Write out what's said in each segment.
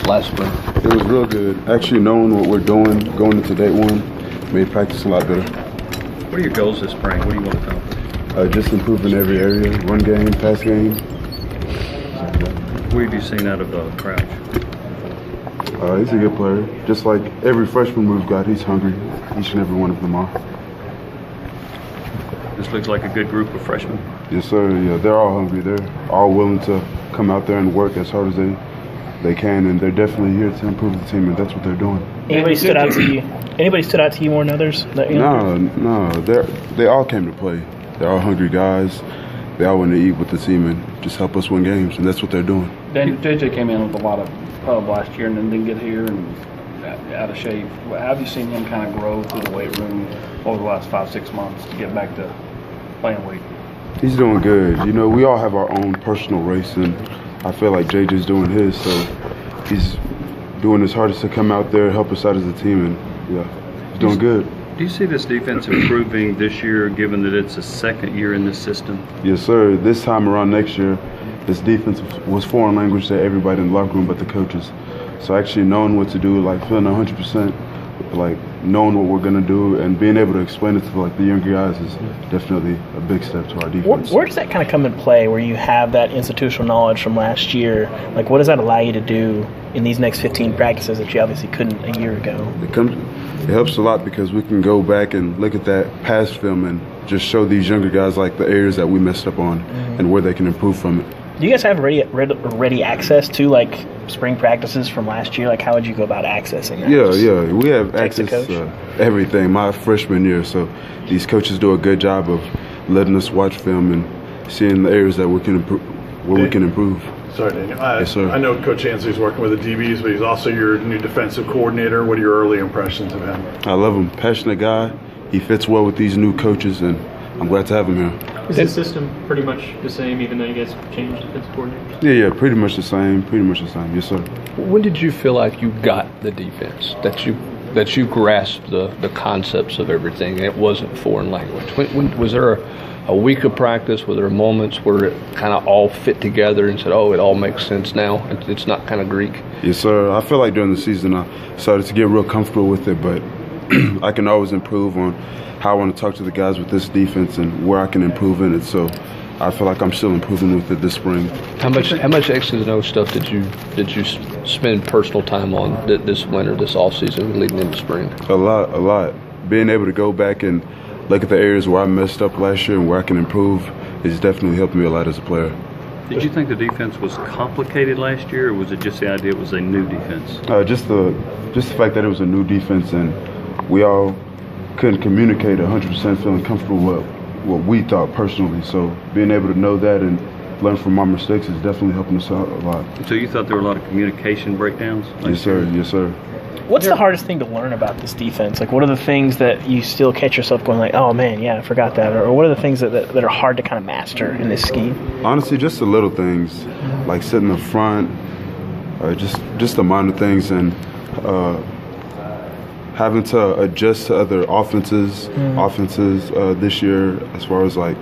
last spring? It was real good. Actually knowing what we're doing, going into day one, made practice a lot better. What are your goals this spring? What do you want to accomplish? Just improving every area, run game, pass game. What have you seen out of Crouch? He's a good player. Just like every freshman we've got, he's hungry. Each and every one of them are. This looks like a good group of freshmen. Yes, sir. Yeah, they're all hungry. They're all willing to come out there and work as hard as they can, and they're definitely here to improve the team, and that's what they're doing. Anybody stood out to you? Anybody stood out to you more than others? No. They all came to play. They're all hungry guys. They all want to eat with the team and just help us win games, and that's what they're doing. JJ came in with a lot of pub last year and then didn't get here and out of shape. How have you seen him kind of grow through the weight room over the last 5-6 months to get back to playing weight? He's doing good. You know, we all have our own personal race, and I feel like JJ's doing his, so he's doing his hardest to come out there, help us out as a team, and yeah, he's doing good. Do you see this defense improving this year, given that it's a second year in this system? Yes, sir. This time around next year, this defense was foreign language to everybody in the locker room but the coaches. So actually knowing what to do, like feeling 100%, like knowing what we're going to do and being able to explain it to like the younger guys is definitely a big step to our defense. Where does that kind of come into play, where you have that institutional knowledge from last year? Like, what does that allow you to do in these next 15 practices that you obviously couldn't a year ago? It helps a lot because we can go back and look at that past film and just show these younger guys like the areas that we messed up on and where they can improve from it. Do you guys have ready access to like spring practices from last year? Like, how would you go about accessing that? Yeah, we have access to everything. My freshman year, so these coaches do a good job of letting us watch film and seeing the areas that we can improve, where we can improve. Sorry, Daniel. Yes, sir. I know Coach Ansley's working with the DBs, but he's also your new defensive coordinator. What are your early impressions of him? I love him. Passionate guy. He fits well with these new coaches, and I'm glad to have him here. Is the system pretty much the same, even though you guys changed defensive coordinators? Yeah, pretty much the same. Yes, sir. When did you feel like you got the defense, that you grasped the concepts of everything, and it wasn't foreign language? When was there a week of practice? Were there moments where it kind of all fit together and said, oh, it all makes sense now? It's not kind of Greek? Yes, sir. I feel like during the season I started to get real comfortable with it, but I can always improve on how I want to talk to the guys with this defense and where I can improve in it. So I feel like I'm still improving with it this spring. How much X's and O's stuff did you spend personal time on this winter, this off season, leading into spring? A lot. Being able to go back and look at the areas where I messed up last year and where I can improve is definitely helped me a lot as a player. Did you think the defense was complicated last year, or was it just the idea it was a new defense? Just the fact that it was a new defense and we all couldn't communicate 100% feeling comfortable with what we thought personally. So being able to know that and learn from my mistakes is definitely helping us out a lot. So you thought there were a lot of communication breakdowns? Yes, sir. Yes, sir. What's the hardest thing to learn about this defense? Like, what are the things that you still catch yourself going like, oh, man, yeah, I forgot that? Or what are the things that are hard to kind of master in this scheme? Honestly, just the little things, like sitting up front, just the minor things, and having to adjust to other offenses this year, as far as like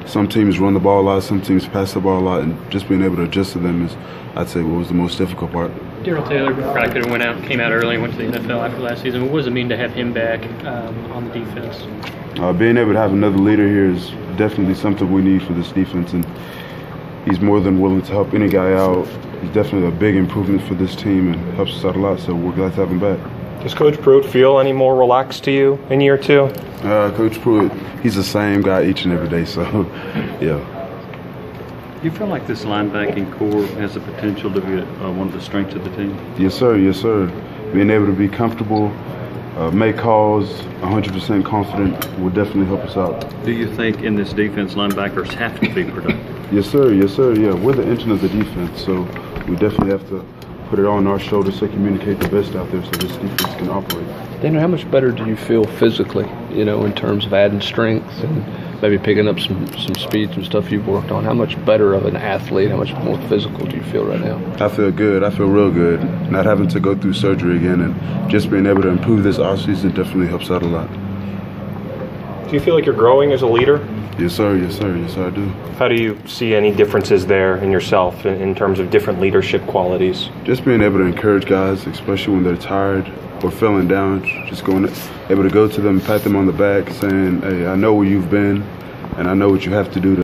some teams run the ball a lot, some teams pass the ball a lot, and just being able to adjust to them is, I'd say, what was the most difficult part. Daryl Taylor probably could have came out early and went to the NFL after last season. What does it mean to have him back on the defense? Being able to have another leader here is definitely something we need for this defense, and he's more than willing to help any guy out. He's definitely a big improvement for this team and helps us out a lot, so we're glad to have him back. Does Coach Pruitt feel any more relaxed to you in year two? Coach Pruitt, he's the same guy each and every day, so yeah. Do you feel like this linebacking core has the potential to be one of the strengths of the team? Yes, sir. Yes, sir. Being able to be comfortable, make calls, 100% confident will definitely help us out. Do you think in this defense linebackers have to be productive? Yes, sir. Yes, sir. Yeah, we're the engine of the defense, so we definitely have to put it on our shoulders to communicate the best out there so this defense can operate. Daniel, how much better do you feel physically, in terms of adding strength and maybe picking up some speed, some stuff you've worked on? How much better of an athlete, how much more physical do you feel right now? I feel good. I feel real good. Not having to go through surgery again and just being able to improve this offseason definitely helps out a lot. Do you feel like you're growing as a leader? Yes, sir. Yes, sir. Yes, sir, I do. How do you see any differences there in yourself in terms of different leadership qualities? Just being able to encourage guys, especially when they're tired or feeling down, just able to go to them, pat them on the back, saying, hey, I know where you've been, and I know what you have to do